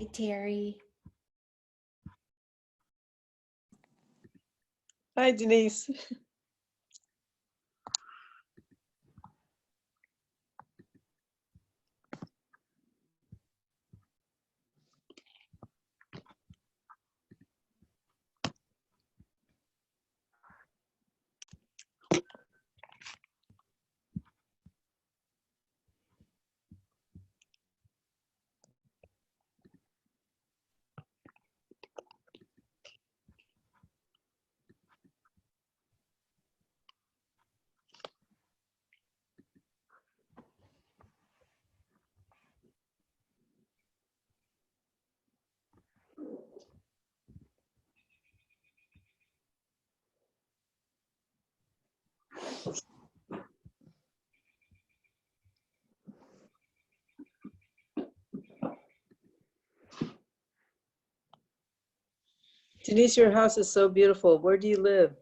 Hi, Terry. Hi, Denise. Denise, your house is so beautiful. Where do you live?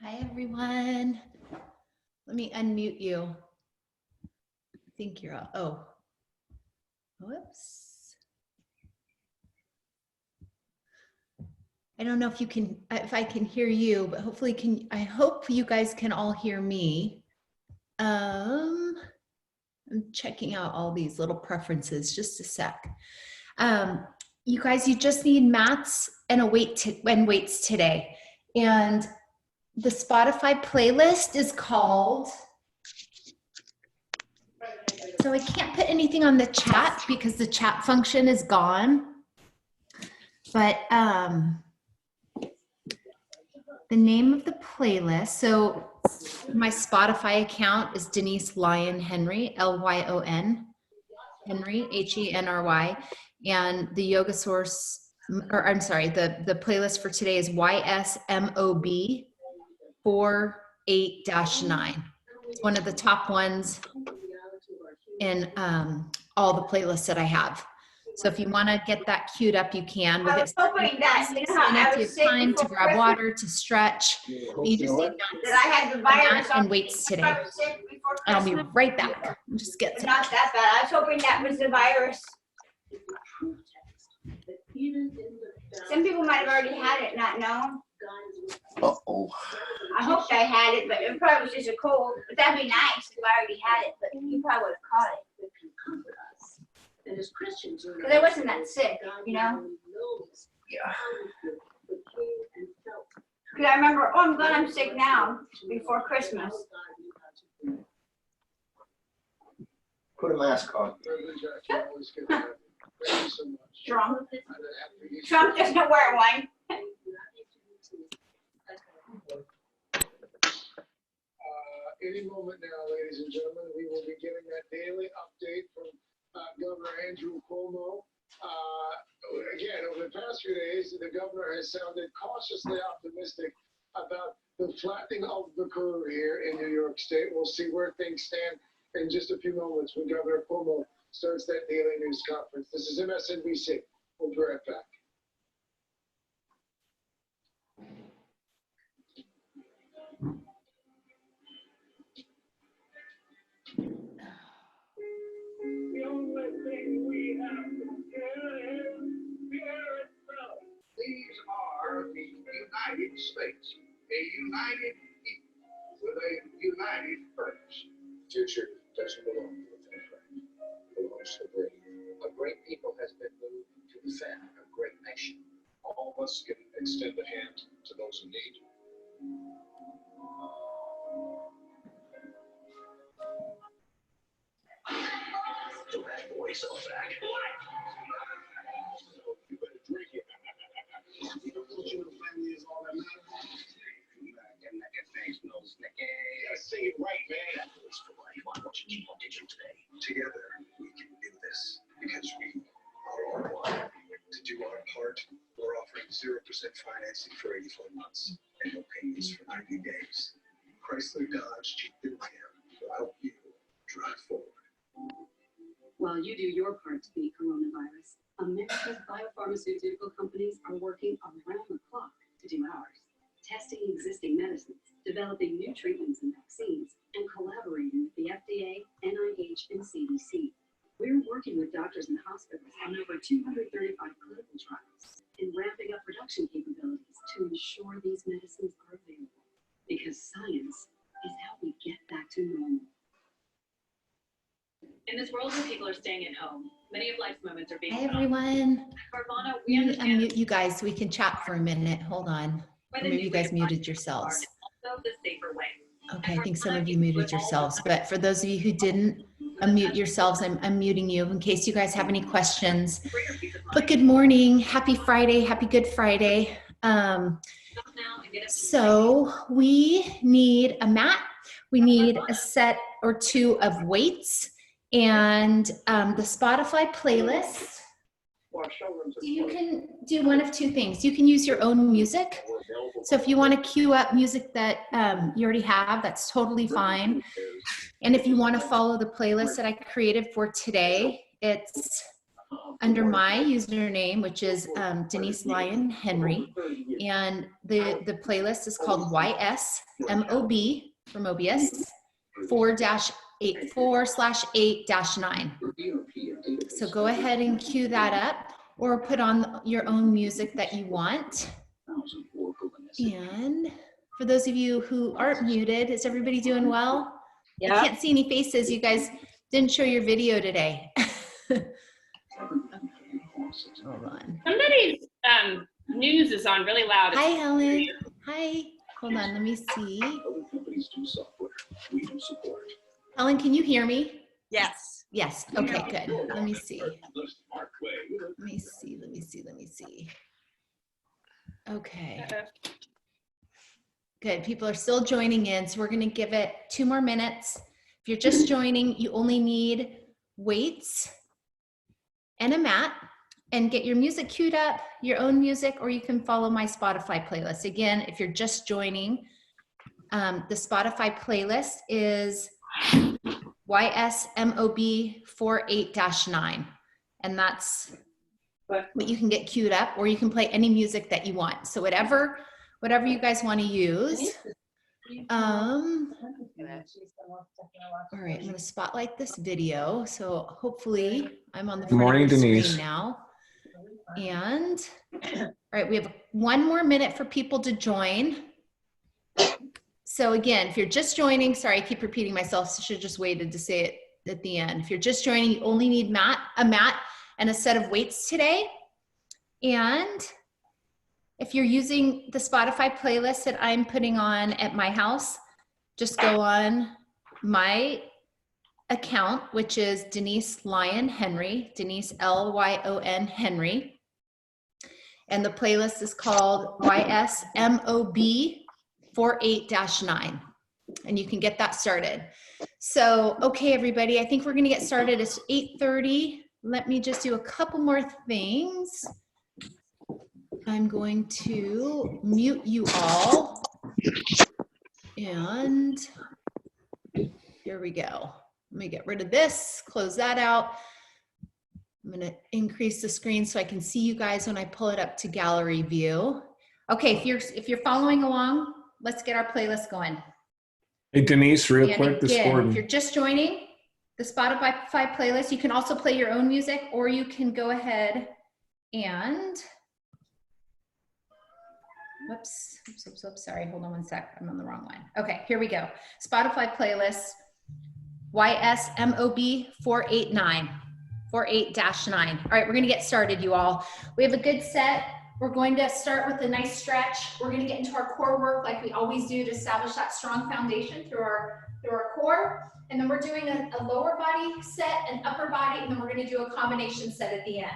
Hi, everyone. Let me unmute you. I think you're all, oh, whoops. I don't know if you can, if I can hear you, but hopefully I hope you guys can all hear me. I'm checking out all these little preferences, just a sec. You guys, you just need mats and weights today. And the Spotify playlist is called, so I can't put anything on the chat because the chat function is gone. But the name of the playlist, so my Spotify account is Denise Lyon Henry, Lyon Henry, Henry. And the yoga source, or I'm sorry, the playlist for today is YSMOB 48-9. It's one of the top ones in all the playlists that I have. So if you want to get that queued up, you can. We'll get hoping that, you know how I was you have time to grab Christmas, water, to stretch. You just need that I had the virus and weights today. I was sick before I'll be Christmas. right back. I'll just get But some. not that bad. I was hoping that was the virus. Some people might have already had it, not known. Uh-oh. I hoped I had it, but it probably was just a cold. But that'd be nice if I already had it, but you probably would have caught it. Because I wasn't that sick, you know? Yeah. Because I remember, oh, I'm glad I'm sick now, before Christmas. Put a mask on. Trump. Trump doesn't wear one. Any moment now, ladies and gentlemen, we will be getting that daily update from Governor Andrew Cuomo. Again, over the past few days, the governor has sounded cautiously optimistic about the flattening of the curve here in New York State. We'll see where things stand in just a few moments when Governor Cuomo starts that daily news conference. This is MSNBC. We'll be right back. The only thing we have to fear is fear itself. These are the United States, a united people with a united purpose. Future doesn't belong to the Democrat. It belongs to the brave. A great people has been moved to defend a great nation. All of us can extend a hand to those in need. The bad boys are back. You better drink it. You know what your family is all that matters. Yeah, sing it right, man. Why don't you keep on digital today? Together, we can do this because we are one. To do our part, we're offering 0% financing for 84 months and no payments for 90 days. Chrysler, Dodge, Jeep, and Ram will help you drive forward. While you do your part to beat coronavirus, America's biopharmaceutical companies are working around the clock to do ours. Testing existing medicines, developing new treatments and vaccines, and collaborating with the FDA, NIH, and CDC. We're working with doctors and hospitals on over 235 clinical trials and ramping up production capabilities to ensure these medicines are available. Because science is how we get back to normal. In this world where people are staying at home, many of life's moments are being Hi, everyone. Carvana, We we understand unmute you guys so we can chat for a minute. Hold on. Or maybe you guys muted yourselves. also the safer way. Okay, I think some of you muted yourselves, but for those of you who didn't unmute yourselves, I'm muting you in case you guys have any questions. But good morning, happy Friday, happy Good Friday. So we need a mat, we need a set or two of weights, and the Spotify playlist. You can do one of two things. You can use your own music. So if you want to queue up music that you already have, that's totally fine. And if you want to follow the playlist that I created for today, it's under my username, which is Denise Lyon Henry. And the playlist is called YSMOB for Mobius 4/8/9. So go ahead and cue that up or put on your own music that you want. And for those of you who aren't muted, is everybody doing well? Yeah. I can't see any faces. You guys didn't show your video today. Hold on. Somebody's news is on really loud. Hi, Helen. Hi. Hold on. Let me see. Other companies do software. We do support. Helen, can you hear me? Yes. Yes. Okay, good. Let me see. Let me see. Okay. Good. People are still joining in, so we're going to give it 2 more minutes. If you're just joining, you only need weights and a mat, and get your music queued up, your own music, or you can follow my Spotify playlist. Again, if you're just joining, the Spotify playlist is YSMOB 48-9, and that's what you can get queued up, or you can play any music that you want. So whatever you guys want to use. All right, I'm going to spotlight this video. So hopefully I'm on the front of the screen now. And all right, we have 1 more minute for people to join. So again, if you're just joining, sorry, I keep repeating myself, so I should have just waited to say it at the end. If you're just joining, you only need a mat and a set of weights today. And if you're using the Spotify playlist that I'm putting on at my house, just go on my account, which is Denise Lyon Henry, Denise Lyon Henry. And the playlist is called YSMOB 48-9. and you can get that started. So, okay, everybody, I think we're gonna get started. It's 8:30. Let me just do a couple more things. I'm going to mute you all. And here we go. Let me get rid of this, close that out. I'm gonna increase the screen so I can see you guys when I pull it up to gallery view. Okay, if you're following along, let's get our playlist going. Hey, Denise, real And quick, this again, if Gordon. you're just joining the Spotify playlist, you can also play your own music, or you can go ahead and, whoops, sorry, hold on one sec, I'm on the wrong line. Okay, here we go. Spotify playlist, YSMOB 489, 48-9. All right, we're gonna get started, you all. We have a good set. We're going to start with a nice stretch. We're gonna get into our core work like we always do to establish that strong foundation through our core. And then we're doing a lower body set, an upper body, and then we're gonna do a combination set at the end.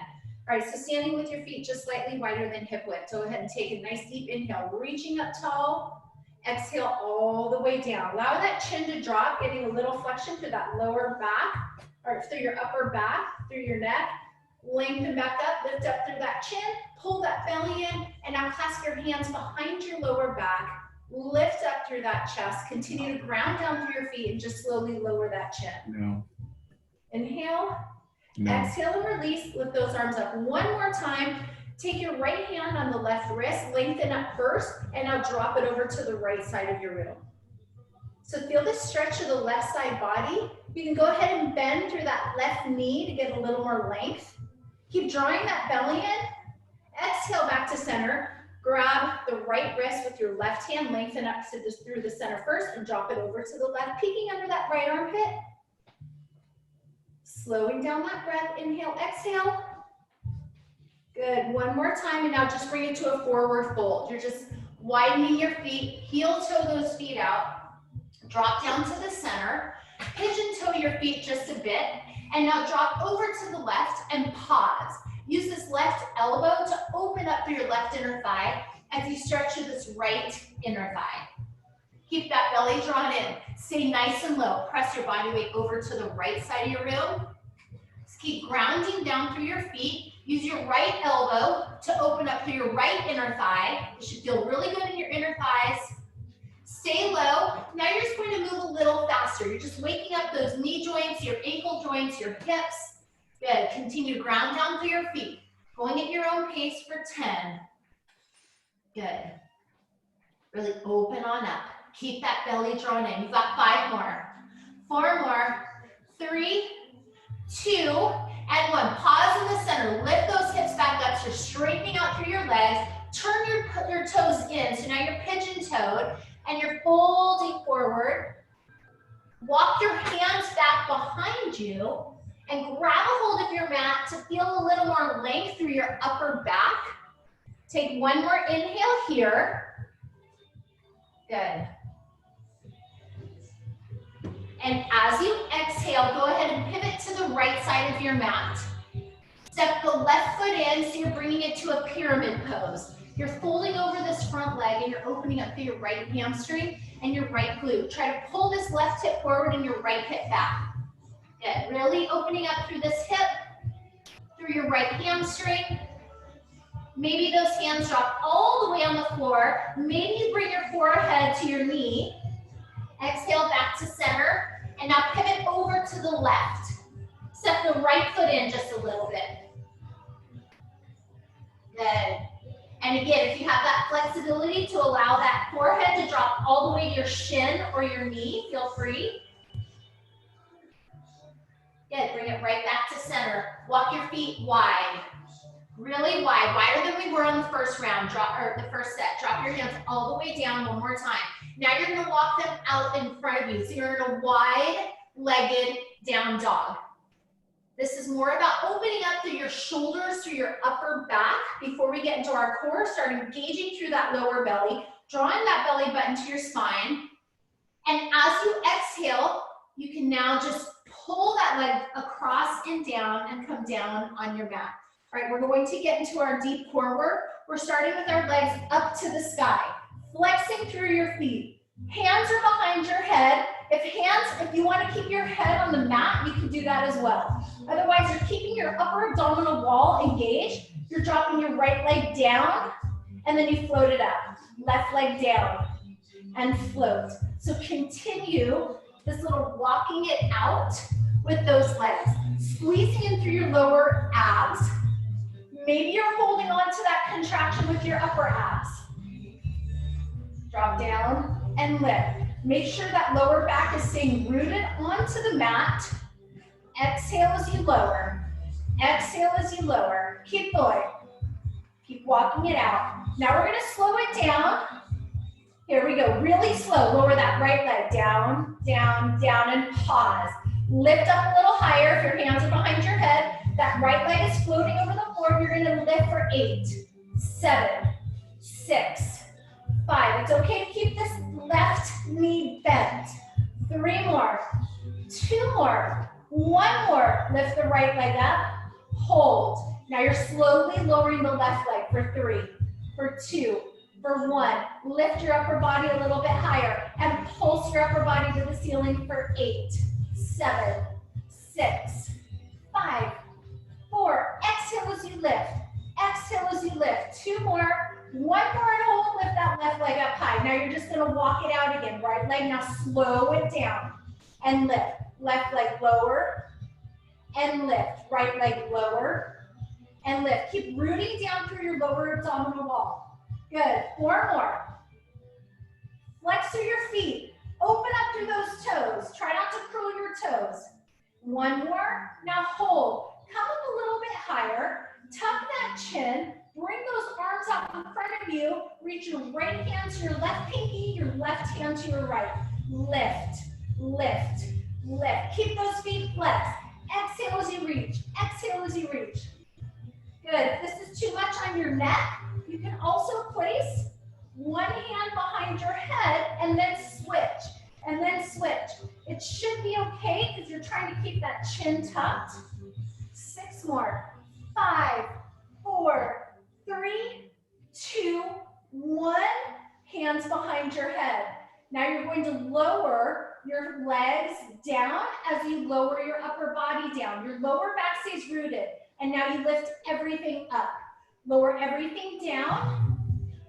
All right, so standing with your feet just slightly wider than hip width. Go ahead and take a nice deep inhale, reaching up tall. Exhale all the way down. Allow that chin to drop, getting a little flexion through that lower back, or through your upper back, through your neck. Lengthen back up, lift up through that chin, pull that belly in, and now clasp your hands behind your lower back. Lift up through that chest. Continue to ground down through your feet and just slowly lower that chin. No. Inhale. No. Exhale and release. Lift those arms up one more time. Take your right hand on the left wrist, lengthen up first, and now drop it over to the right side of your room. So feel the stretch of the left side body. You can go ahead and bend through that left knee to get a little more length. Keep drawing that belly in. Exhale back to center. Grab the right wrist with your left hand, lengthen up through the center first, and drop it over to the left, peeking under that right armpit. Slowing down that breath. Inhale, exhale. Good. One more time, and now just bring it to a forward fold. You're just widening your feet, heel toe those feet out. Drop down to the center. Pigeon toe your feet just a bit. And now drop over to the left and pause. Use this left elbow to open up through your left inner thigh as you stretch to this right inner thigh. Keep that belly drawn in. Stay nice and low. Press your body weight over to the right side of your room. Just keep grounding down through your feet. Use your right elbow to open up through your right inner thigh. It should feel really good in your inner thighs. Stay low. Now you're just going to move a little faster. You're just waking up those knee joints, your ankle joints, your hips. Good. Continue to ground down through your feet. Going at your own pace for 10. Good. Really open on up. Keep that belly drawn in. You've got 5 more. 4 more. 3, 2, and 1. Pause in the center. Lift those hips back up. So you're straightening out through your legs. Turn your toes in. So now you're pigeon-toed. And you're folding forward. Walk your hands back behind you and grab a hold of your mat to feel a little more length through your upper back. Take one more inhale here. Good. And as you exhale, go ahead and pivot to the right side of your mat. Step the left foot in so you're bringing it to a pyramid pose. You're folding over this front leg and you're opening up through your right hamstring and your right glute. Try to pull this left hip forward and your right hip back. Good. Really opening up through this hip, through your right hamstring. Maybe those hands drop all the way on the floor. Maybe you bring your forehead to your knee. Exhale back to center. And now pivot over to the left. Step the right foot in just a little bit. Good. And again, if you have that flexibility to allow that forehead to drop all the way to your shin or your knee, feel free. Good, bring it right back to center. Walk your feet wide, really wide, wider than we were on the first round, the first set. Drop your hands all the way down one more time. Now you're gonna walk them out in front of you. So you're in a wide-legged down dog. This is more about opening up through your shoulders, through your upper back before we get into our core. Start engaging through that lower belly, drawing that belly button to your spine. And as you exhale, you can now just pull that leg across and down and come down on your mat. All right, we're going to get into our deep core work. We're starting with our legs up to the sky, flexing through your feet. Hands are behind your head. If you want to keep your head on the mat, you can do that as well. Otherwise, you're keeping your upper abdominal wall engaged. You're dropping your right leg down, and then you float it up. Left leg down, and float. So continue this little walking it out with those legs. Squeezing in through your lower abs. Maybe you're holding on to that contraction with your upper abs. Drop down and lift. Make sure that lower back is staying rooted onto the mat. Exhale as you lower. Exhale as you lower. Keep going. Keep walking it out. Now we're going to slow it down. Here we go. Really slow. Lower that right leg. Down, down, down, and pause. Lift up a little higher if your hands are behind your head. That right leg is floating over the floor. You're going to lift for 8, 7, 6, 5. It's okay to keep this left knee bent. 3 more, 2 more, 1 more. Lift the right leg up, hold. Now you're slowly lowering the left leg for 3, for 2, for 1. Lift your upper body a little bit higher and pulse your upper body to the ceiling for 8, 7, 6, 5, 4. Exhale as you lift. Exhale as you lift. 2 more. 1 more and hold. Lift that left leg up high. Now you're just going to walk it out again. Right leg, now slow it down and lift. Left leg lower and lift. Right leg lower and lift. Keep rooting down through your lower abdominal wall. Good. 4 more. Flex through your feet. Open up through those toes. Try not to curl your toes. 1 more. Now hold. Come up a little bit higher. Tuck that chin. Bring those arms out in front of you. Reach your right hand to your left pinky, your left hand to your right. Lift, lift, lift. Keep those feet flexed. Exhale as you reach. Exhale as you reach. Good. If this is too much on your neck, you can also place one hand behind your head and then switch. And then switch. It should be okay because you're trying to keep that chin tucked. 6 more. 5, 4, 3, 2, 1. Hands behind your head. Now you're going to lower your legs down as you lower your upper body down. Your lower back stays rooted. And now you lift everything up. Lower everything down.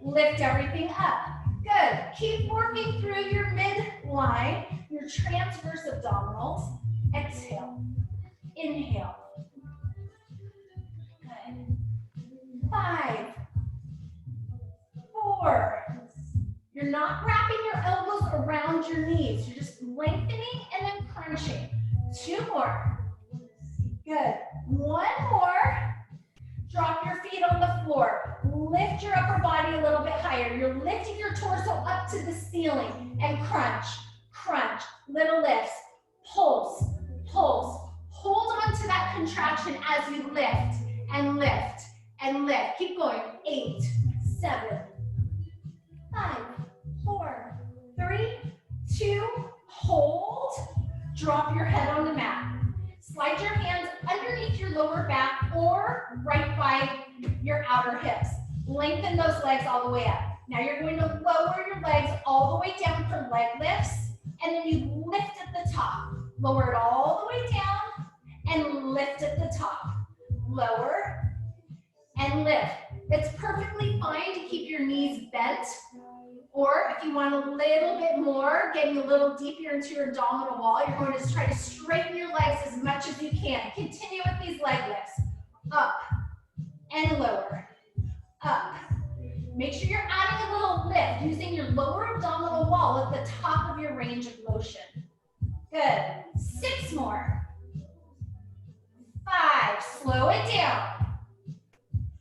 Lift everything up. Good. Keep working through your midline, your transverse abdominals. Exhale. Inhale. Good. 5, 4. You're not wrapping your elbows around your knees. You're just lengthening and then crunching. 2 more. Good. 1 more. Drop your feet on the floor. Lift your upper body a little bit higher. You're lifting your torso up to the ceiling and crunch, crunch, little lifts, pulse, pulse. Hold on to that contraction as you lift and lift and lift. Keep going. 8, 7, 5, 4, 3, 2, hold. Drop your head on the mat. Slide your hands underneath your lower back or right by your outer hips. Lengthen those legs all the way up. Now you're going to lower your legs all the way down for leg lifts, and then you lift at the top. Lower it all the way down and lift at the top. Lower and lift. It's perfectly fine to keep your knees bent, or if you want a little bit more, getting a little deeper into your abdominal wall, you're going to try to straighten your legs as much as you can. Continue with these leg lifts. Up and lower. Up. Make sure you're adding a little lift using your lower abdominal wall at the top of your range of motion. Good. 6 more. 5. Slow it down.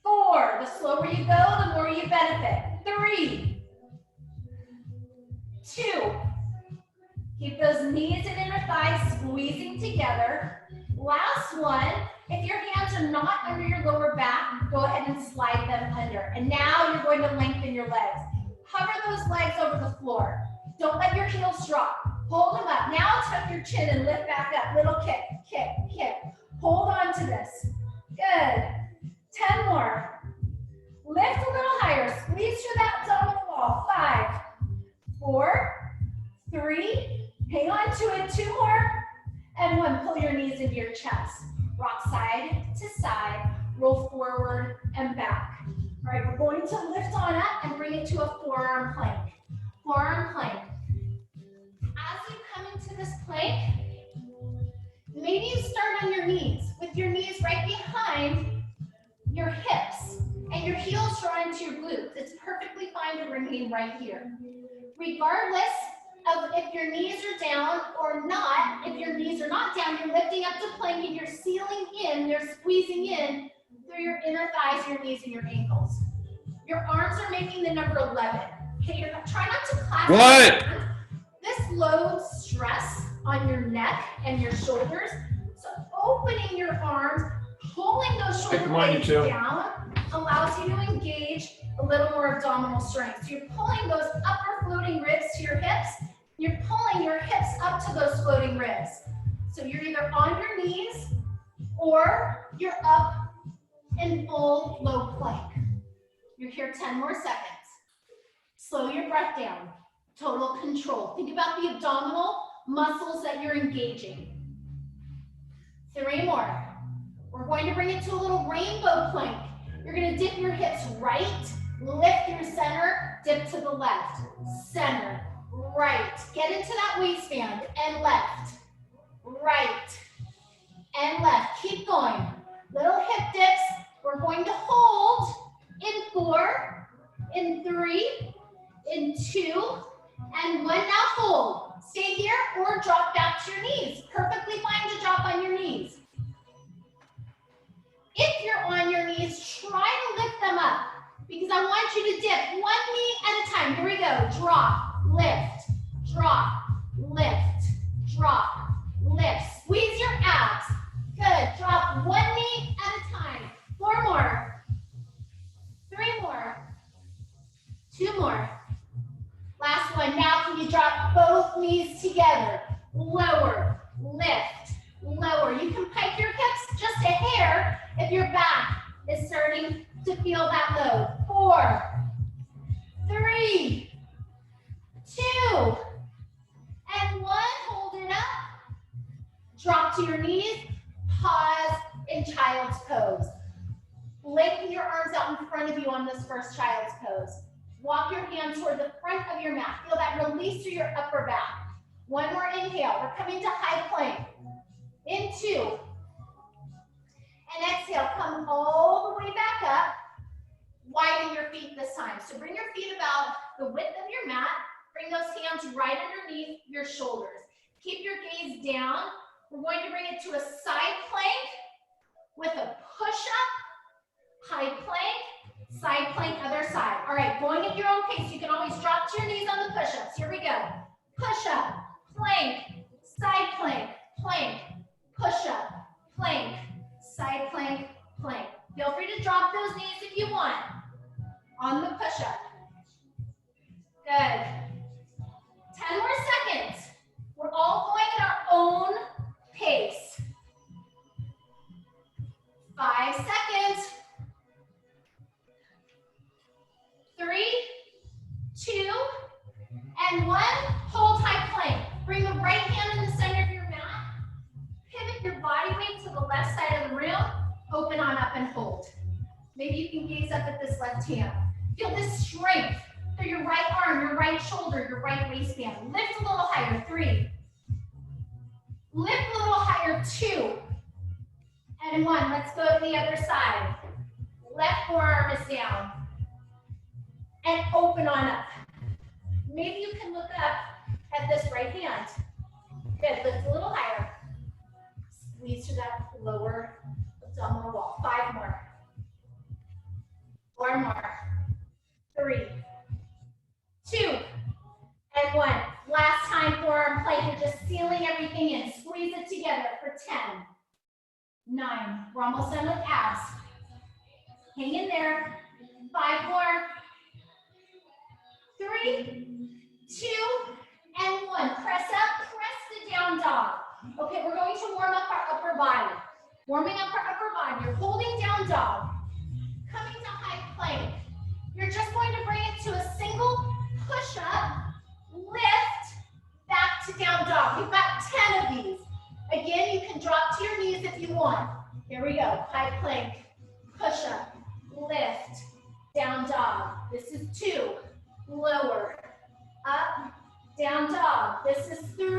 4. The slower you go, the more you benefit. 3. 2. Keep those knees and inner thighs squeezing together. Last one. If your hands are not under your lower back, go ahead and slide them under. And now you're going to lengthen your legs. Hover those legs over the floor. Don't let your heels drop. Hold them up. Now tuck your chin and lift back up. Little kick, kick, kick. Hold on to this. Good. 10 more. Lift a little higher. Squeeze through that abdominal wall. 5, 4, pull your knees into your chest. Rock side to side, roll forward and back. All right, we're going to lift on up and bring it to a forearm plank. Forearm plank. As you come into this plank, maybe you start on your knees with your knees right behind your hips and your heels drawn into your glutes. It's perfectly fine to remain right here. Regardless of if your knees are down or not, if your knees are not down, you're lifting up to plank and you're sealing in, you're squeezing in through your inner thighs, your knees, and your ankles. Your arms are making the number 11. Okay, you're try not to clasp. What? This loads stress on your neck and your shoulders. So opening your arms, pulling those shoulder blades down allows you to engage a little more abdominal strength. So you're pulling those upper floating ribs to your hips. You're pulling your hips up to those floating ribs. So you're either on your knees or you're up in full low plank. You're here 10 more seconds. Slow your breath down. Total control. Think about the abdominal muscles that you're engaging. 3 more. We're going to bring it to a little rainbow plank. You're going to dip your hips right, lift your center, dip to the left, center, right. Get into that waistband and left, right, and left. Keep going. Little hip dips. We're going to hold in 4, in 3, in 2, and 1. Now hold. Stay here or drop back to your knees. Perfectly fine to drop on your knees. If you're on your knees, try to lift them up because I want you to dip 1 knee at a time. Here we go. Drop, lift, drop, lift, drop, lift. Squeeze your abs. Good. Drop 1 knee at a time. 4 more. 3 more. 2 more. Last one. Now can you drop both knees together? Lower, lift, lower. You can pike your hips just a hair if your back is starting to feel that load. 4, 3, 2, and 1. Hold it up. Drop to your knees. Pause in child's pose. Lengthen your arms out in front of you on this first child's pose. Walk your hands toward the front of your mat. Feel that release through your upper back. 1 more inhale. We're coming to high plank. In 2. And exhale. Come all the way back up. Widen your feet this time. So bring your feet about the width of your mat. Bring those hands right underneath your shoulders. Keep your gaze down. We're going to bring it to a side plank with a push-up, high plank, side plank, other side. All right, going at your own pace. You can always drop to your knees on the push-ups. Here we go. Push-up, plank, side plank, plank, push-up, plank, side plank, plank. Feel free to drop those knees if you want on the push-up. Good. 10 more seconds. We're all going at our own pace. 5 seconds. 3, 2, and 1. Hold high plank. Bring the right hand in the center of your mat. Pivot your body weight to the left side of the room. Open on up and hold. Maybe you can gaze up at this left hand. Feel this strength through your right arm, your right shoulder, your right waistband. Lift a little higher. 3. Lift a little higher. 2. And 1. Let's go to the other side. Left forearm is down. And open on up. Maybe you can look up at this right hand. Good. Lift a little higher. Squeeze to that lower abdominal wall. 5 more. 4 more. 3, 2, and 1. Last time, forearm plank. You're just sealing everything in. Squeeze it together for 10, 9. We're almost done with abs. Hang in there. 5 more. 3, 2, and 1. Press up. Press the down dog. Okay, we're going to warm up our upper body. Warming up our upper body. You're holding down dog. Coming to high plank. You're just going to bring it to a single push-up, lift, back to down dog. We've got 10 of these. Again, you can drop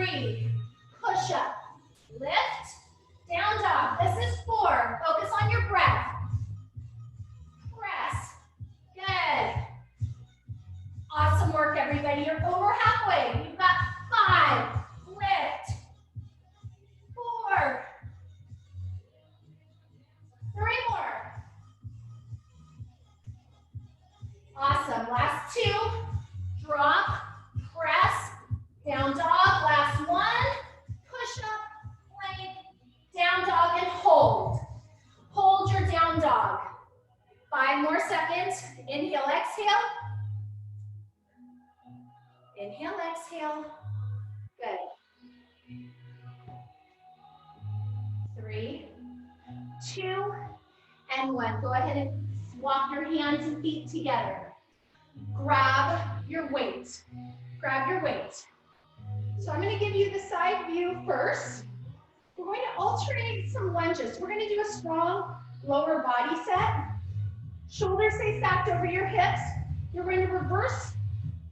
3, push up, lift, down dog. This is 4. Focus on your breath. Press. Good. Awesome work, everybody. You're over halfway. You've got 5. Lift. 4. 3 more. Awesome. Last 2. Drop, press, down dog. Last 1. Push up, plank, down dog, and hold. Hold your down dog. 5 more seconds. Inhale, exhale. Inhale, exhale. Good. 3, 2, and 1. Go ahead and walk your hands and feet together. Grab your weight. Grab your weight. So I'm going to give you the side view first. We're going to alternate some lunges. We're going to do a strong lower body set. Shoulders stay stacked over your hips. You're going to reverse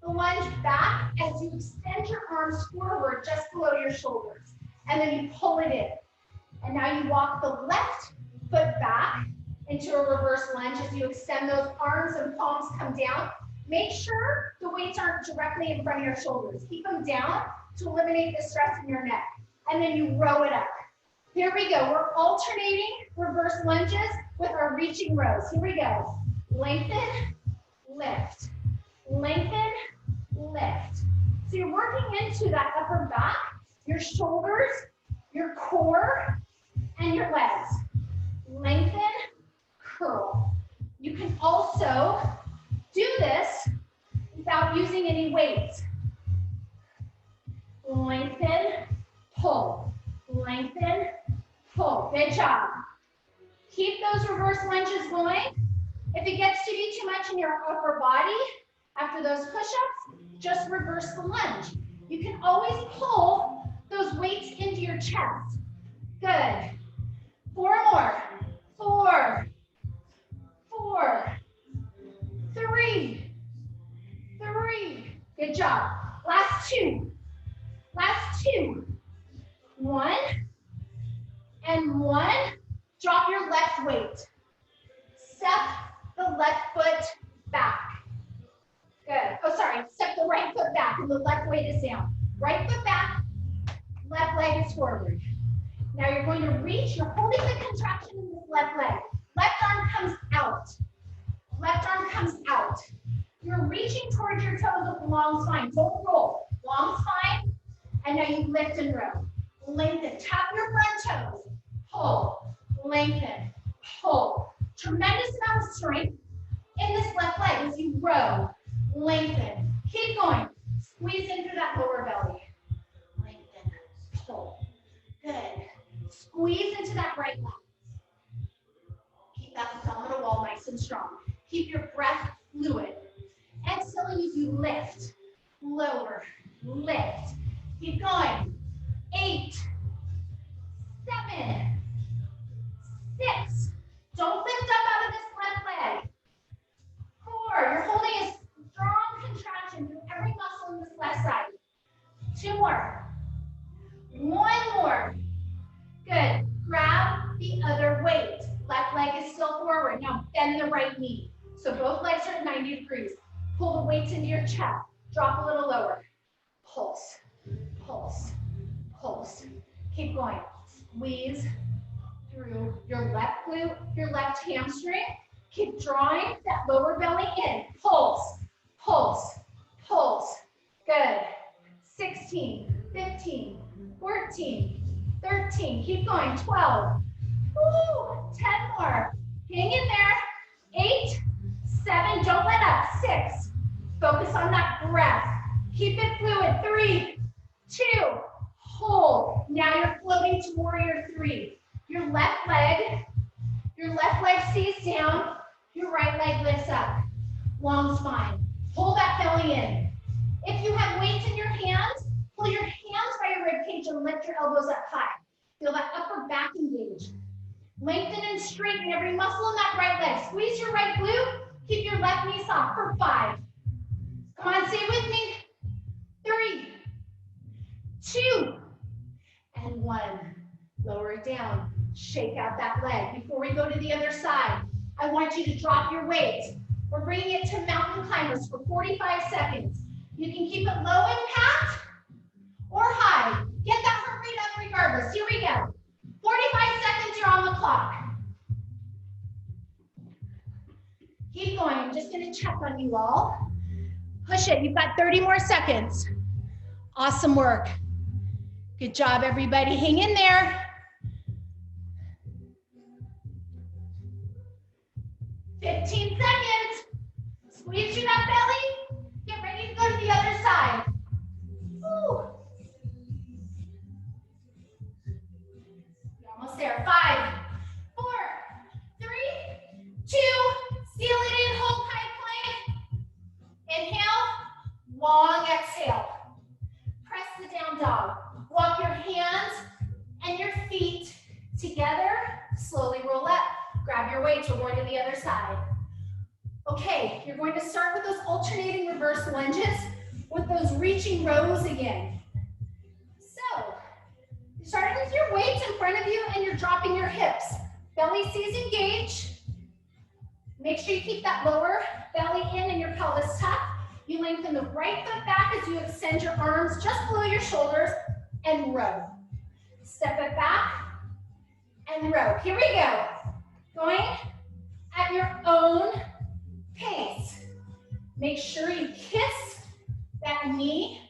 the lunge back as you extend your arms forward just below your shoulders. And then you pull it in. And now you walk the left foot back into a reverse lunge as you extend those arms and palms come down. Make sure the weights aren't directly in front of your shoulders. Keep them down to eliminate the stress in your neck. And then you row it up. Here we go. We're alternating reverse lunges with our reaching rows. Here we go. Lengthen, lift. Lengthen, lift. So you're working into that upper back, your shoulders, your core, and your legs. Lengthen, curl. You can also do this without using any weights. Lengthen, pull. Lengthen, pull. Good job. Keep those reverse lunges going. If it gets to be too much in your upper body after those push-ups, just reverse the lunge. You can always pull those weights into your chest. Good. 4 more. 4, 4, 3, 3. Good job. Last 2. Last 2. 1 and 1. Drop your left weight. Step the left foot back. Good. Oh, sorry. Step the right foot back and the left weight is down. Right foot back, left leg is forward. Now you're going to reach. You're holding the contraction in this left leg. Left arm comes out. Left arm comes out. You're reaching towards your toes with a long spine. Don't roll. Long spine. And now you lift and row. Lengthen. Tap your front toes. Pull. Lengthen. Pull. Tremendous amount of strength in this left leg as you row. Lengthen. Keep going. Squeeze into that lower belly. Lengthen. Pull. Good. Squeeze into that right leg. Keep that abdominal wall nice and strong. Keep your breath fluid. Exhaling as you lift. Lower. Lift. Keep going. 8, 7, 6. Don't lift up out of this left leg. 4. You're holding a strong contraction through every muscle in this left side. 2 more. 1 more. Good. Grab the other weight. Left leg is still forward. Now bend the right knee. So both legs are at 90 degrees. Pull the weights into your chest. Drop a little lower. Pulse. Pulse. Pulse. Keep going. Squeeze through your left glute, your left hamstring. Keep drawing that lower belly in. Pulse. Pulse. Pulse. Good. 16, 15, 14, 13. Keep going. 12. Woo. 10 more. Hang in there. 8, 7. Don't let up. 6. Focus on that breath. Keep it fluid. 3, 2. Hold. Now you're floating to warrior 3. Your left leg stays down. Your right leg lifts up. Long spine. Pull that belly in. If you have weights in your hands, pull your hands by your rib cage and lift your elbows up high. Feel that upper back engage. Lengthen and straighten every muscle in that right leg. Squeeze your right glute. Keep your left knee soft for 5. Come on, say it with me. 3, 2 and 1. Lower it down. Shake out that leg. Before we go to the other side, I want you to drop your weight. We're bringing it to mountain climbers for 45 seconds. You can keep it low impact or high. Get that heart rate up regardless. Here we go. 45 seconds, you're on the clock. Keep going. I'm just going to check on you all. Push it. You've got 30 more seconds. Awesome work. Good job, everybody. Hang in there. 15 seconds. Squeeze through that belly. Get ready to go to the other side. Woo. You're almost there. 5, 4, 3, 2. Seal it in. Hold tight plank. Inhale. Long exhale. Press the down dog. Walk your hands and your feet together. Slowly roll up. Grab your weights. We're going to the other side. Okay, you're going to start with those alternating reverse lunges with those reaching rows again. So, you're starting with your weights in front of you and you're dropping your hips. Belly stays engaged. Make sure you keep that lower belly in and your pelvis tucked. You lengthen the right foot back as you extend your arms just below your shoulders and row. Step it back and row. Here we go. Going at your own pace. Make sure you kiss that knee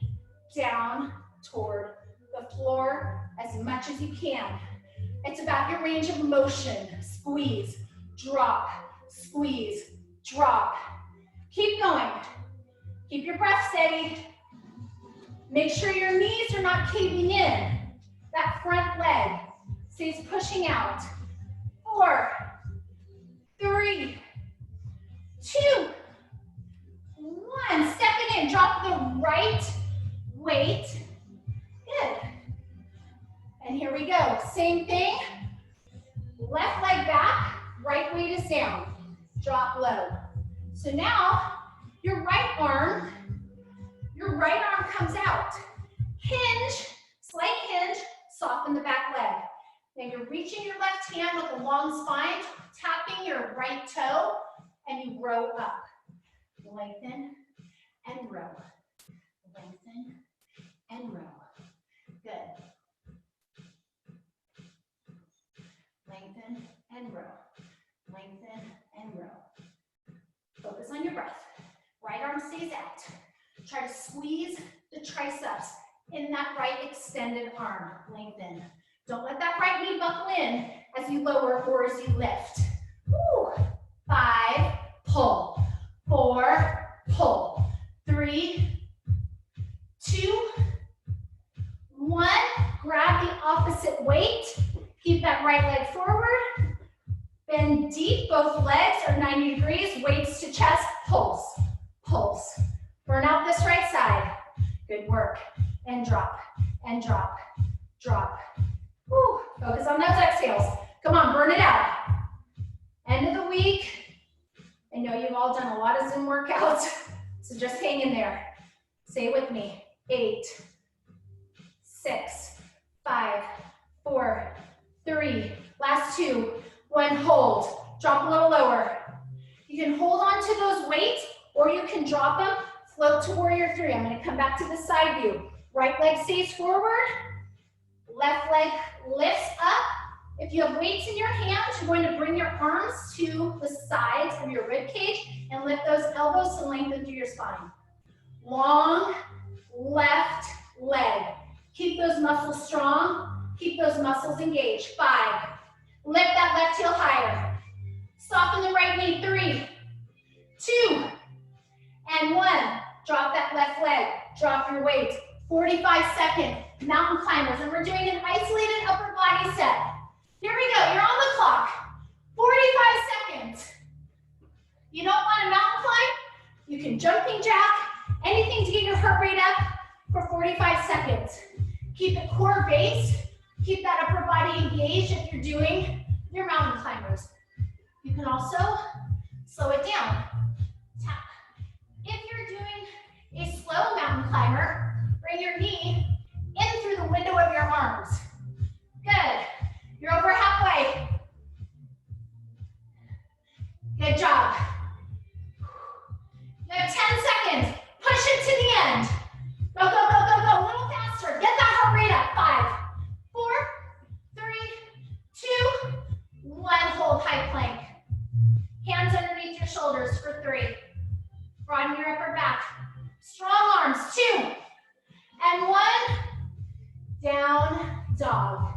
down toward the floor as much as you can. It's about your range of motion. Squeeze, drop, squeeze, drop. Keep going. Keep your breath steady. Make sure your knees are not caving in. That front leg stays pushing out. 4, 3, 2, 1. Step it in. Drop the right weight. Good. And here we go. Same thing. Left leg back. Right weight is down. Drop low. So now your right arm comes out. Hinge, slight hinge, soften the back leg. Then you're reaching your left hand with a long spine, tapping your right toe, and you row up. Lengthen and row. Lengthen and row. Good. Lengthen and row. Lengthen and row. Focus on your breath. Right arm stays out. Try to squeeze the triceps in that right extended arm. Lengthen. Don't let that right knee buckle in as you lower or as you lift. Woo. 5, pull. 4, pull. 3, 2, 1. Grab the opposite weight. Keep that right leg forward. Bend deep. Both legs are 90 degrees. Weights to chest. Pulse. Pulse. Burn out this right side. Good work. And drop. And drop. Drop. Woo. Focus on those exhales. Come on, burn it out. End of the week. I know you've all done a lot of Zoom workouts, so just hang in there. Say it with me. 8, 6, 5, 4, 3. Last 2. 1, hold. Drop a little lower. You can hold on to those weights or you can drop them. Float to warrior 3. I'm going to come back to the side view. Right leg stays forward. Left leg lifts up. If you have weights in your hands, you're going to bring your arms to the sides of your rib cage and lift those elbows to lengthen through your spine. Long left leg. Keep those muscles strong. Keep those muscles engaged. 5. Lift that left heel higher. Soften the right knee. 3, 2, and 1. Drop that left leg. Drop your weight. 45 seconds. Mountain climbers. And we're doing an isolated upper body set. Here we go. You're on the clock. 45 seconds. You don't want a mountain climb? You can jumping jack. Anything to get your heart rate up for 45 seconds. Keep it core based. Keep that upper body engaged if you're doing your mountain climbers. You can also slow it down. Tap. If you're doing a slow mountain climber, bring your knee in through the your shoulders for 3. Broaden your upper back. Strong arms, 2. And 1. Down dog.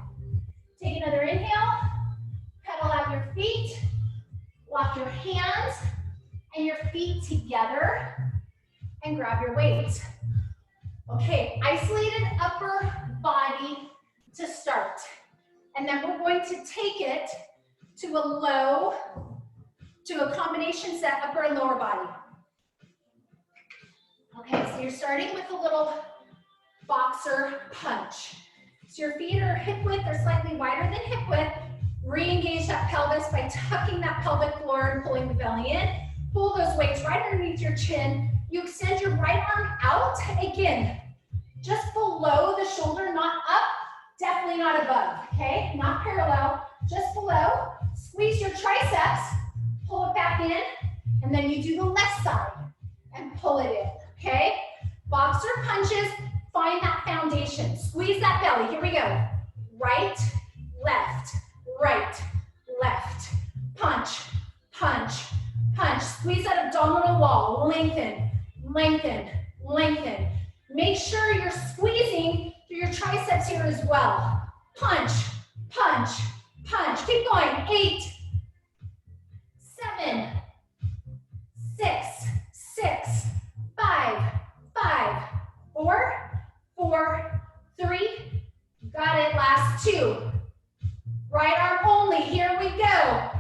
Take another inhale. Pedal out your feet. Walk your hands and your feet together and grab your weight. Okay, isolated upper body to start. And then we're going to take it to a combination set, upper and lower body. Okay, so you're starting with a little boxer punch. So your feet are hip width or slightly wider than hip width. Re-engage that pelvis by tucking that pelvic floor and pulling the belly in. Pull those weights right underneath your chin. You extend your right arm out, again, just below the shoulder, not up, definitely not above, okay? Not parallel, just below. Squeeze your triceps, pull it back in, and then you do the left side and pull it in, okay? Boxer punches, find that foundation. Squeeze that belly, here we go. Right, left, punch, punch, punch. Squeeze that abdominal wall, lengthen, lengthen, lengthen. Make sure you're squeezing through your triceps here as well. Punch, punch, punch. Keep going. 8, 7, 6, 5, 4, 3. Got it. Last 2. Right arm only. Here we go.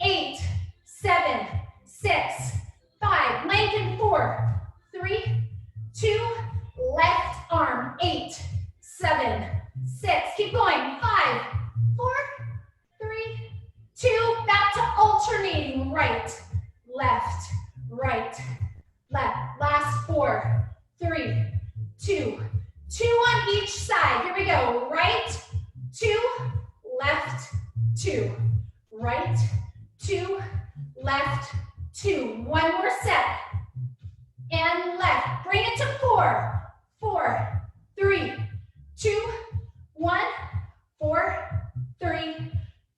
8, 7, 6, 5. Lengthen. 4, 3, 2. Left arm. 8, 7, 6. Keep going. 5, 4, 3, 2. Back to alternating. Right, left, left. Last 4, 3, 2. 2 on each side. Here we go. Right, 2, left, 2. Right, 2, left, 2. One more set. And left. Bring it to 4, 4, 3, 2, 1. 4, 3,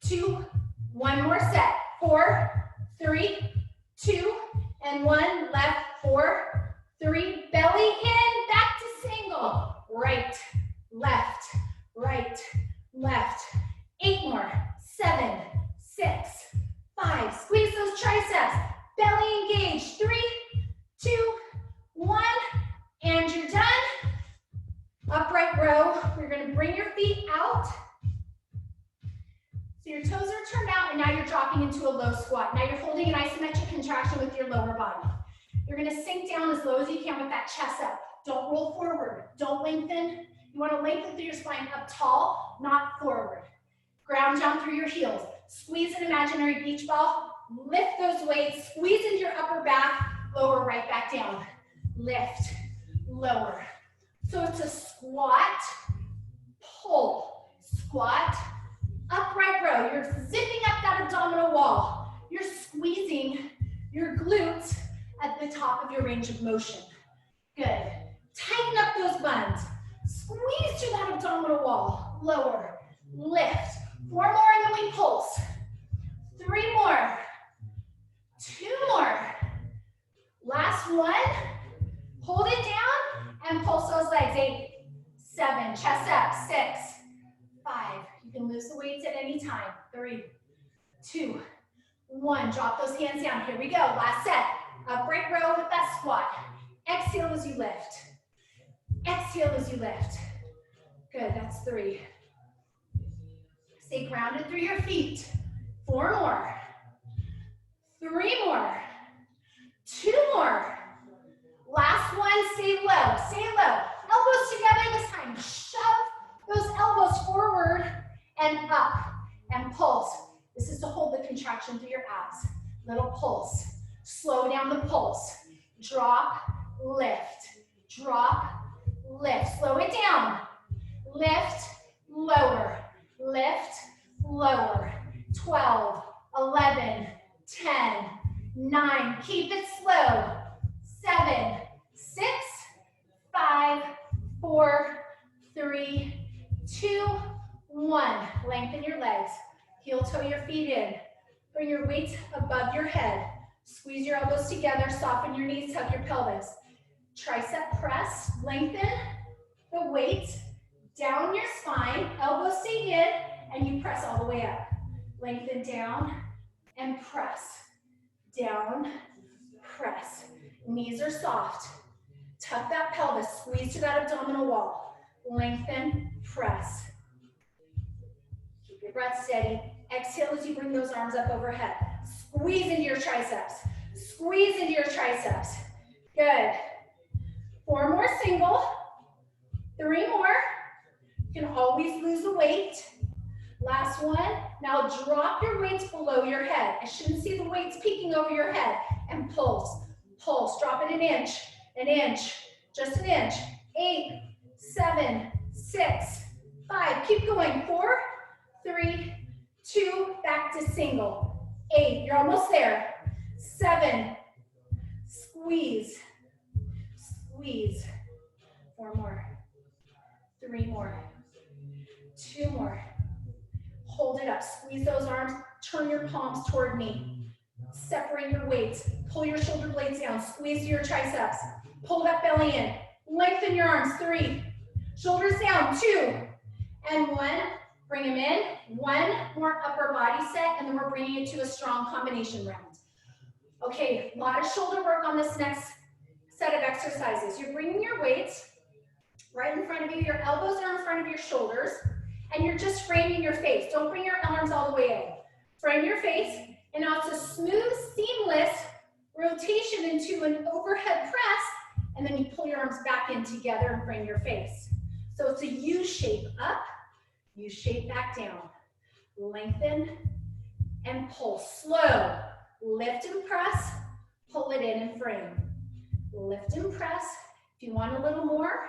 2. One more set. 4, 3, 2, and 1. Left. 4, 3. Belly in. Back to single. Right, left, left. 8 more. 7, 6, 5. Squeeze those triceps. Belly engaged. 3, 2, 1. And you're done. Upright row. We're going to bring your feet out. So your toes are turned out, and now you're dropping into a low squat. Now you're holding an isometric contraction with your lower body. You're going to sink down as low as you can with that chest up. Don't roll forward. Don't lengthen. You want to lengthen through your spine up tall, not forward. Ground down through your heels. Squeeze an imaginary beach ball. Lift those weights. Squeeze into your upper back. Lower right back down. Lift. Lower. So it's a squat, pull, squat, upright row. You're zipping up that abdominal wall. You're squeezing your glutes at the top of your range of motion. Good. Tighten up those buns. Squeeze through that abdominal wall. Lower, lift. 4 more and then we pulse. 3 more. 2 more. Last 1. Hold it down and pulse those legs. 8, 7, chest up. 6, 5. You can lose the weights at any time. 3, 2, 1. Drop those hands down. Here we go. Last set. Upright row with that squat. Exhale as you lift. Exhale as you lift. Good. That's 3. Stay grounded through your feet. 4 more. 3 more. 2 more. Last 1, stay low, stay low. Elbows together this time. Shove those elbows forward and up and pulse. This is to hold the contraction through your abs. Little pulse. Slow down the pulse. Drop, lift, drop, lift. Slow it down. Lift, lower, lift, lower. 12, 11, 10, 9. Keep it slow. 7, 6, 5, 4, 3, 2, 1. Lengthen your legs. Heel toe your feet in. Bring your weight above your head. Squeeze your elbows together, soften your knees, hug your pelvis. Tricep press, lengthen the weight down your spine, elbows stay in, and you press all the way up. Lengthen down and press. Down, press. Knees are soft. Tuck that pelvis, squeeze to that abdominal wall. Lengthen, press. Keep your breath steady. Exhale as you bring those arms up overhead. Squeeze into your triceps. Squeeze into your triceps. Good. 4 more single. 3 more. You can always lose the weight. Last one. Now drop your weights below your head. I shouldn't see the weights peeking over your head. And pulse. Pulse. Drop it an inch, just an inch. 8, 7, 6, 5. Keep going. 4, 3, 2. Back to single. 8. You're almost there. 7. Squeeze. Squeeze. 4 more. 3 more. 2 more. Hold it up. Squeeze those arms. Turn your palms toward me. Separate your weights. Pull your shoulder blades down. Squeeze your triceps. Pull that belly in. Lengthen your arms. 3. Shoulders down. 2. And 1. Bring them in. 1 more upper body set, and then we're bringing it to a strong combination round. Okay, a lot of shoulder work on this next set of exercises. You're bringing your weights right in front of you. Your elbows are in front of your shoulders, and you're just framing your face. Don't bring your arms all the way in. Frame your face, and now it's a smooth, seamless rotation into an overhead press, and then you pull your arms back in together and frame your face. So it's a U shape up, U shape back down. Lengthen and pull. Slow. Lift and press, pull it in and frame. Lift and press. If you want a little more,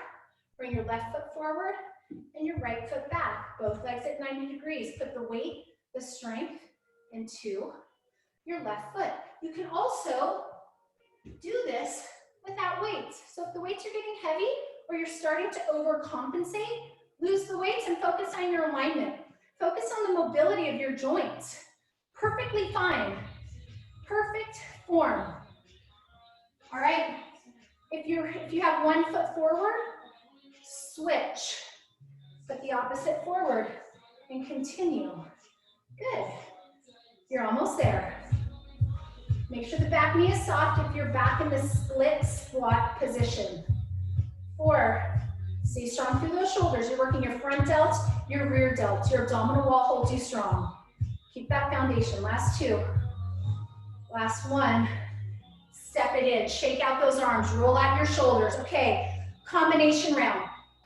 bring your left foot forward and your right foot back. Both legs at 90 degrees. Put the weight, the strength into your left foot. You can also do this without weights. So if the weights are getting heavy or you're starting to overcompensate, lose the weights and focus on your alignment. Focus on the mobility of your joints. Perfectly fine. Perfect form. All right. If you have 1 foot forward, switch. Put the opposite forward and continue. Good. You're almost there. Make sure the back knee is soft if you're back in the split squat position. 4. Stay strong through those shoulders. You're working your front delt, your rear delt. Your abdominal wall holds you strong. Keep that foundation. Last 2. Last 1. Step it in. Shake out those arms. Roll out your shoulders. Okay. Combination round.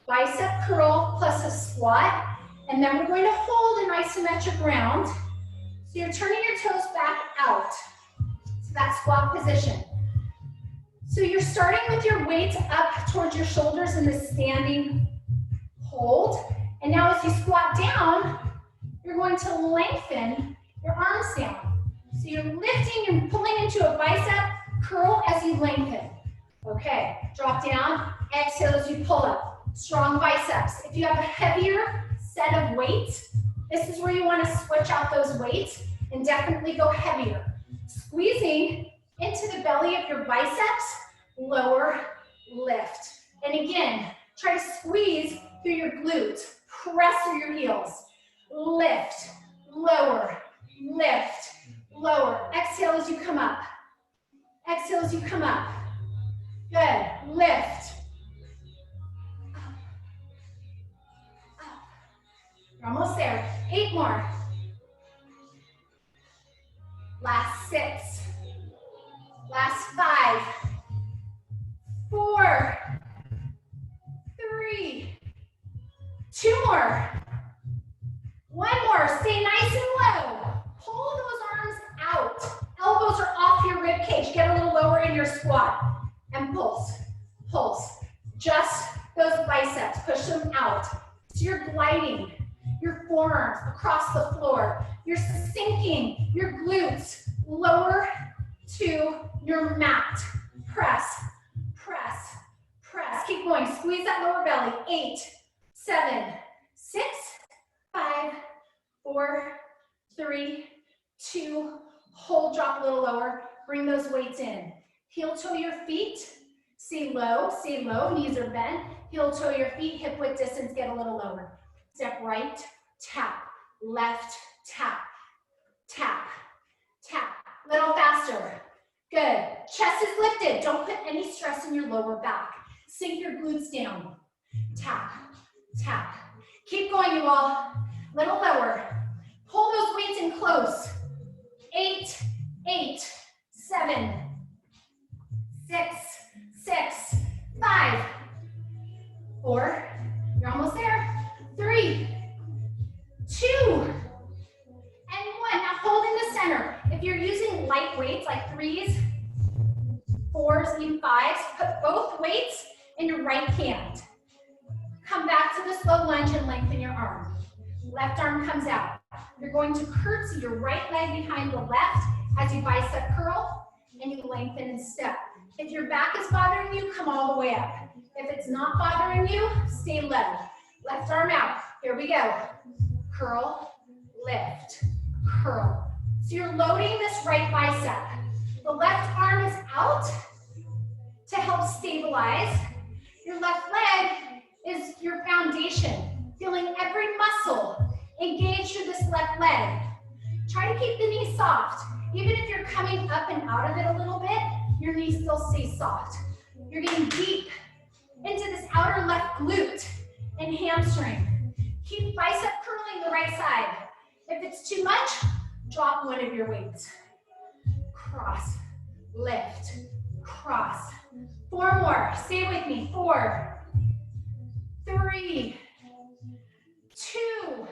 Bicep curl plus a squat. And then we're going to hold an isometric round. So you're turning your toes back out to that squat position. So you're starting with your weight up towards your shoulders in the standing hold. And now as you squat down, you're going to lengthen your arms down. So you're lifting and pulling into a bicep curl as you lengthen. Okay, drop down, exhale as you pull up. Strong biceps. If you have a heavier set of weights, this is where you want to switch out those weights and definitely go heavier. Squeezing into the belly of your biceps, lower, lift. And again, try to squeeze through your glutes, press through your heels. Lift, lower, lift, lower. Exhale as you come up. Exhale as you come up. Good. Lift. Up. You're almost there. 8 more. Last 6. Last 5. 4. 3. 2 more. 1 more. Stay nice and low. Pull those arms out. Elbows are off your rib cage. Get a little lower in your squat. And pulse. Pulse. Just those biceps. Push them out. So you're gliding your forearms across the floor. You're sinking your glutes lower to your mat. Press, press, press. Keep going. Squeeze that lower belly. 8, 7, 6, 5, 4, 3, 2. hold, drop a little lower, bring those weights in. Heel toe your feet, stay low, knees are bent. Heel toe your feet, hip width distance, get a little lower. Step right, tap, left, tap, tap, tap. Little faster. Good. Chest is lifted. Don't put any stress in your lower back. Sink your glutes down. Tap, tap. Keep going, you all. Little lower. Pull those weights in close. 8, 8, 7, 6, 6, 5, 4. You're almost there. 3, 2, and 1. Now hold in the center. If you're using light weights like 3s, 4s, even 5s, put both weights in your right hand. Come back to this low lunge and lengthen your arm. Left arm comes out. You're going to curtsy your right leg behind the left as you bicep curl and you lengthen and step. If your back is bothering you, come all the way up. If it's not bothering you, stay low. Left arm out. Here we go. Curl, lift, curl. So you're loading this right bicep. The left arm is out to help stabilize. Your left leg is your foundation. Feeling every muscle engaged through this left leg. Try to keep the knee soft. Even if you're coming up and out of it a little bit, your knee still stays soft. You're getting deep into this outer left glute and hamstring. Keep bicep curling the right side. If it's too much, drop one of your weights. Cross, lift, cross. 4 more. Stay with me. 4, 3, 2,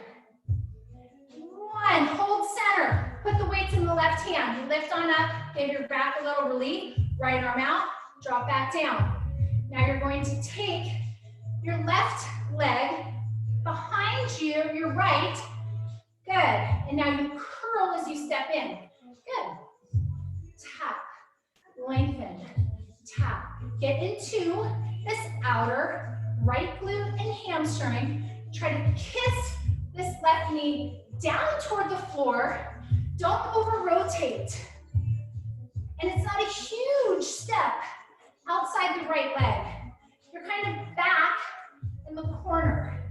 1. Hold center. Put the weights in the left hand. You lift on up. Give your back a little relief. Right arm out. Drop back down. Now you're going to take your left leg behind you, your right. Good. And now you curl as you step in. Good. Tap. Lengthen. Tap. Get into this outer right glute and hamstring. Try to kiss this left knee down toward the floor. Don't over-rotate. And it's not a huge step outside the right leg. You're kind of back in the corner.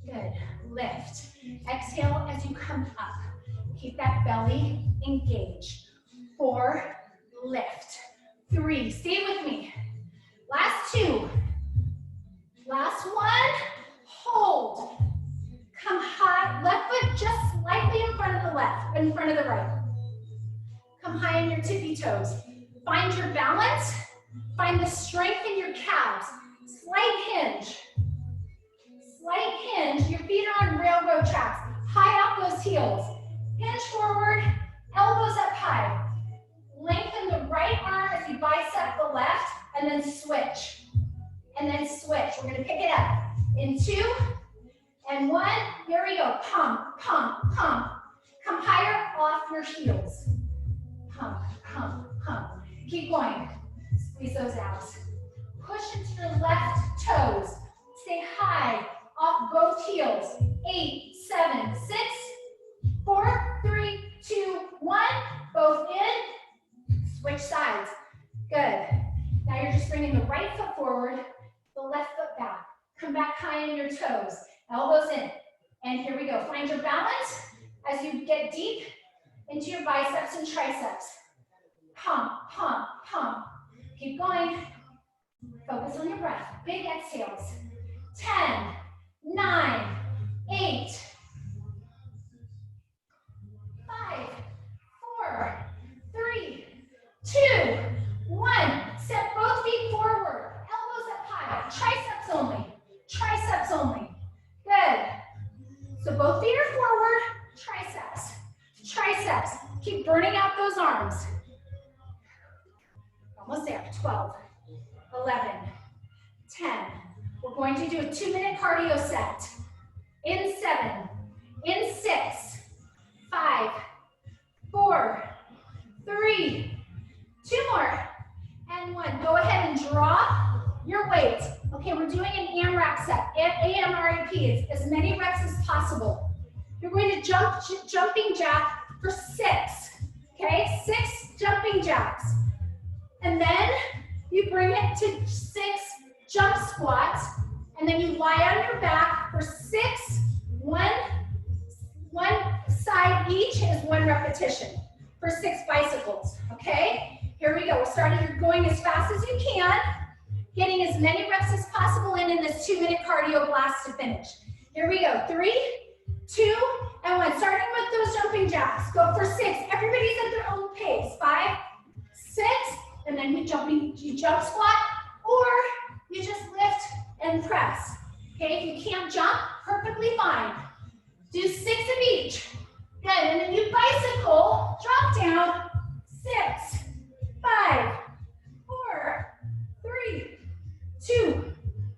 Good. Lift. Exhale as you come up. Keep that belly engaged. 4, lift. 3, stay with me. Last 2. Last 1, hold. Come high, left foot just slightly in front of the left, in front of the right. Come high on your tippy toes. Find your balance. Find the strength in your calves. Slight hinge. Slight hinge. Your feet are on railroad tracks. High off those heels. Hinge forward, elbows up high. Lengthen the right arm as you bicep the left, and then switch. And then switch. We're gonna pick it up. In 2 and 1. Here we go. Pump, pump, pump. Come higher off your heels. Pump, pump, pump. Keep going. Squeeze those out. Push into your left toes. Stay high off both heels. 8, 7, 6, 4, 3, 2, 1. Both in. Switch sides. Good. Now you're just bringing the right foot forward, the left foot back. Come back high on your toes. Elbows in. And here we go. Find your balance as you get deep into your biceps and triceps. Pump, pump, pump. Keep going. Focus on your breath. Big exhales. 10, 9, 8, 5, 4, 3, 2, 1. Step both feet forward. Elbows up high. Triceps only. Triceps only. Good. So both feet are forward. Triceps. Triceps. Keep burning out those arms. Almost there. 12, 11, 10. We're going to do a 2-minute cardio set. In 7, in 6, 5, 4, 3, 2 more, and 1. Go ahead and drop your weight. Okay, we're doing an AMRAP set, AMRAP, as many reps as possible. You're going to jumping jack for 6. Okay, 6 jumping jacks. And then you bring it to 6 jump squats, and then you lie on your back for 6. One side each is 1 repetition for 6 bicycles, okay? Here we go. We're starting, you're going as fast as you can, getting as many reps as possible in this 2-minute cardio blast to finish. Here we go. 3, 2, and 1. Starting with those jumping jacks. Go for 6. Everybody's at their own pace. 5, 6, and then you jump squat, or you just lift and press. Okay, if you can't jump, perfectly fine. Do 6 of each. Good, and then you bicycle, drop down, 6, 5, 4, 3, 2,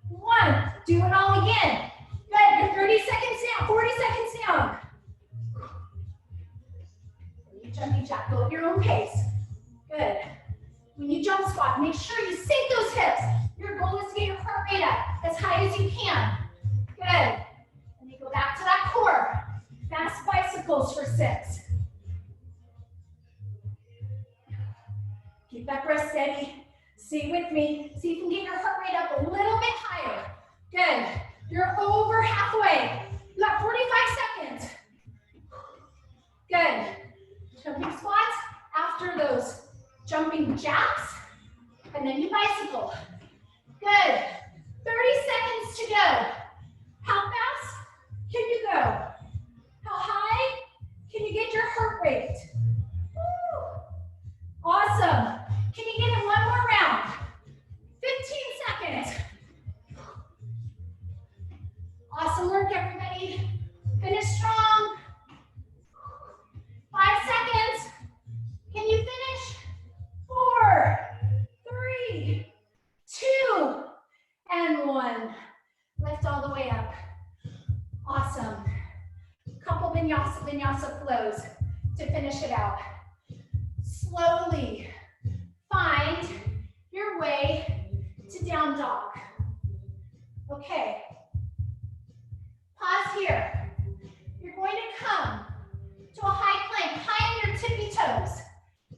1. Do it all again. Good, you're 30 seconds down, 40 seconds down. You jumping jack, go at your own pace. Good. When you jump squat, make sure you sink those hips. Your goal is to get your heart rate up as high as you can. Good. And you go back to that core. Fast bicycles for 6. Keep that breath steady. Stay with me. See if you can get your heart rate up a little bit higher. Good. You're over halfway. You got 45 seconds. Good. Jumping squats after those jumping jacks, and then you bicycle. Good. 30 seconds to go. How fast can you go? How high can you get your heart rate? Woo. Awesome. Can you get it one more round? 15 seconds. Awesome work, everybody. Finish strong. 5 seconds. Can you finish? 4, 3, 2, and 1. Lift all the way up. Awesome. Couple vinyasa flows to finish it out. Slowly find your way to down dog. Okay. Pause here. You're going to come to a high plank, high on your tippy toes.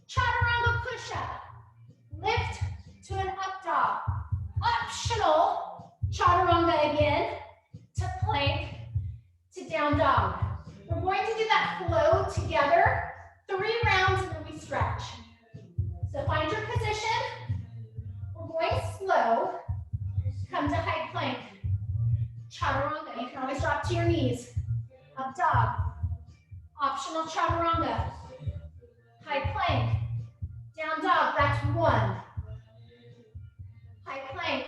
Chaturanga push-up. Lift to an up dog. Optional chaturanga again to plank to down dog. We're going to do that flow together, 3 rounds, and then we stretch. So find your position. We're going slow. Come to high plank. Chaturanga. You can always drop to your knees. Up dog. Optional chaturanga. High plank. Down dog. That's 1. High plank.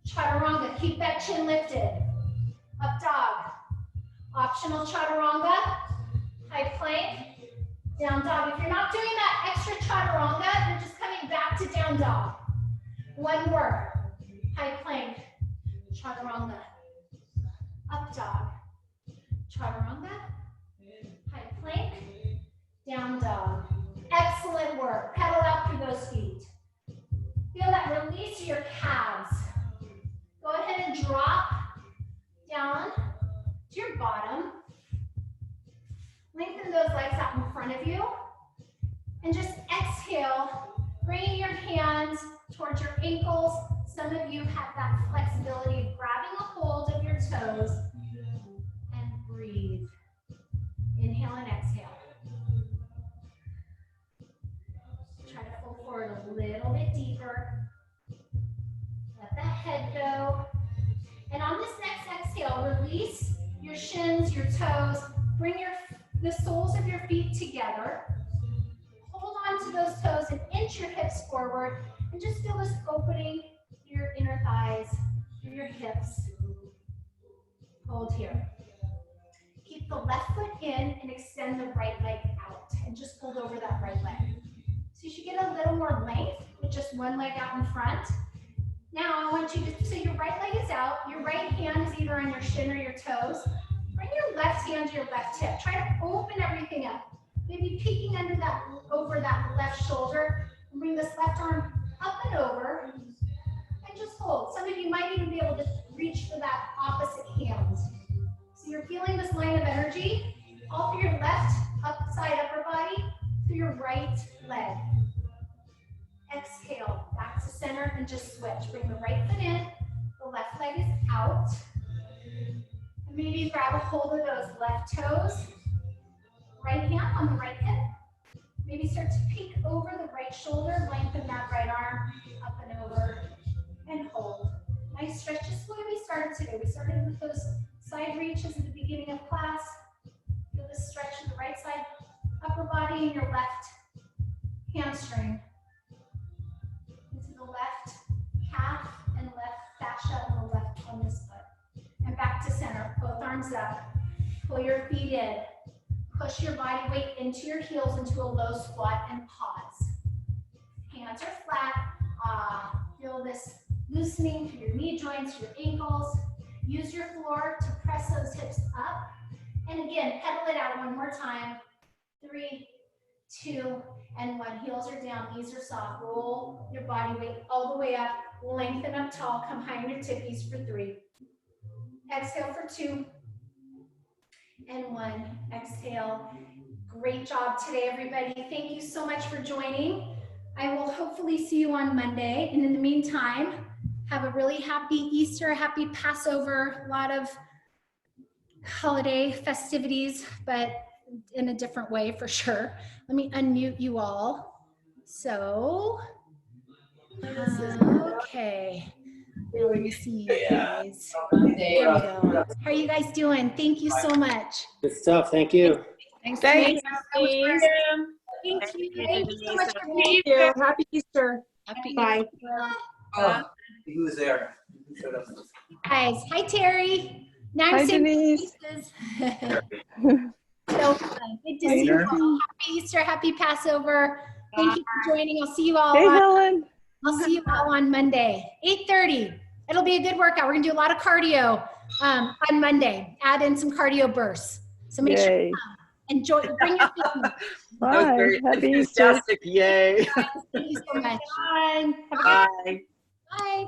Chaturanga. Keep that chin lifted. Up dog. Optional chaturanga. High plank. Down dog. If you're not doing that extra chaturanga, you're just coming back to down dog. 1 more. High plank. Chaturanga. Up dog. Chaturanga. High plank. Down dog. Excellent work. Pedal out through those feet. Feel that release of your calves. Go ahead and drop down to your bottom. Lengthen those legs out in front of you. And just exhale, bringing your hands towards your ankles. Some of you have that flexibility of grabbing a hold of your toes. And breathe. Inhale and exhale. Try to pull forward a little bit deeper. Let the head go. And on this next exhale, release your shins, your toes. Bring the soles of your feet together. Hold on to those toes and inch your hips forward. And just feel this opening through your inner thighs, through your hips. Hold here. Keep the left foot in and extend the right leg out. And just fold over that right leg. So you should get a little more length with just one leg out in front. Now I want you to, so your right leg is out, your right hand is either on your shin or your toes. Bring your left hand to your left hip. Try to open everything up. Maybe peeking under that, over that left shoulder. And bring this left arm up and over. And just hold. Some of you might even be able to reach for that opposite hand. So you're feeling this line of energy all through your left side upper body, through your right leg. Exhale, back to center and just switch. Bring the right foot in, the left leg is out. And maybe grab a hold of those left toes. Right hand on the right hip. Maybe start to peek over the right shoulder, lengthen that right arm up and over, and hold. Nice stretch, just the way we started today. We started with those side reaches at the beginning of class. Feel the stretch of the right side upper body and your left hamstring. Into the left calf and left fascia on the left on this foot. And back to center, both arms up. Pull your feet in. Push your body weight into your heels into a low squat and pause. Hands are flat. Feel this loosening through your knee joints, your ankles. Use your floor to press those hips up. And again, pedal it out one more time. 3, 2, and 1. Heels are down, knees are soft. Roll your body weight all the way up. Lengthen up tall. Come high on your tippies for 3. Exhale for 2. And 1. Exhale. Great job today, everybody. Thank you so much for joining. I will hopefully see you on Monday. And in the meantime, have a really happy Easter, happy Passover, a lot of holiday festivities, but in a different way for sure. Let me unmute you all. So, okay. Now let me see you guys. There we go. How are you guys doing? Thank you so much. Good stuff. Thank you. Thanks. Thank Denise. you. Thank you so much for being Thank you. Happy Easter. Happy Bye. Oh, he was there. He showed up. guys. Hi, Terry. Now Hi, I'm saying Denise. so fun. Good to see you all. Happy Easter, happy Passover. Thank you for joining. I'll see you all. Hey, Helen. I'll see you all on Monday, 8:30. It'll be a good workout. We're gonna do a lot of cardio on Monday. Add in some cardio bursts. So make sure you come. Enjoy. Bring your family. Bye. Happy Easter. Yay. Thank you so much. Bye. Have a good Bye. Bye.